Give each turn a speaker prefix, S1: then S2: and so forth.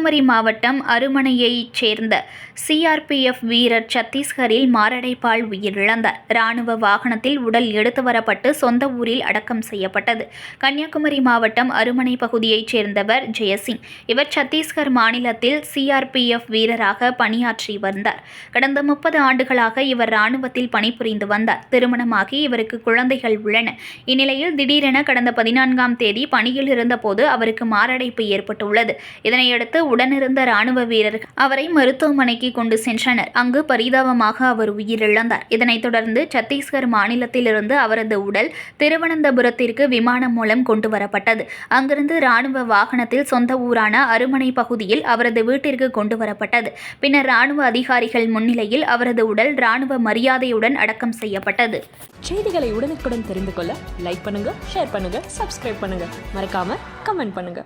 S1: கன்னியாகுமரி மாவட்டம் அருமனையைச் சேர்ந்த சிஆர்பிஎஃப் வீரர் சத்தீஸ்கரில் மாரடைப்பால் உயிரிழந்தார். ராணுவ வாகனத்தில் உடல் எடுத்து வரப்பட்டு சொந்த ஊரில் அடக்கம் செய்யப்பட்டது. கன்னியாகுமரி மாவட்டம் அருமனை பகுதியைச் சேர்ந்தவர் ஜெயசிங். இவர் சத்தீஸ்கர் மாநிலத்தில் சிஆர்பிஎஃப் வீரராக பணியாற்றி வந்தார். கடந்த 30 ஆண்டுகளாக இவர் ராணுவத்தில் பணிபுரிந்து வந்தார். திருமணமாகி இவருக்கு குழந்தைகள் உள்ளன. இந்நிலையில் திடீரென கடந்த 14ஆம் தேதி பணியில் இருந்தபோது அவருக்கு மாரடைப்பு ஏற்பட்டுள்ளது. இதனையடுத்து உடனிருந்த ராணுவ வீரர்கள் அவரை மருத்துவமனைக்கு கொண்டு சென்றனர். அங்கு பரிதாபமாக அவர் உயிரிழந்தார். இதனைத் தொடர்ந்து சத்தீஸ்கர் மாநிலத்திலிருந்து அவரது உடல் திருவனந்தபுரத்திற்கு விமானம் மூலம் கொண்டு வரப்பட்டது. அங்கிருந்து ராணுவ வாகனத்தில் சொந்த ஊரான அருமனை பகுதியில் அவரது வீட்டிற்கு கொண்டு வரப்பட்டது. பின்னர் ராணுவ அதிகாரிகள் முன்னிலையில் அவரது உடல் ராணுவ மரியாதையுடன் அடக்கம் செய்யப்பட்டது.
S2: செய்திகளை உடனுக்குடன் தெரிந்து கொள்ள லைக் பண்ணுங்க, ஷேர் பண்ணுங்க, சப்ஸ்கிரைப் பண்ணுங்க, மறக்காம கமெண்ட் பண்ணுங்க.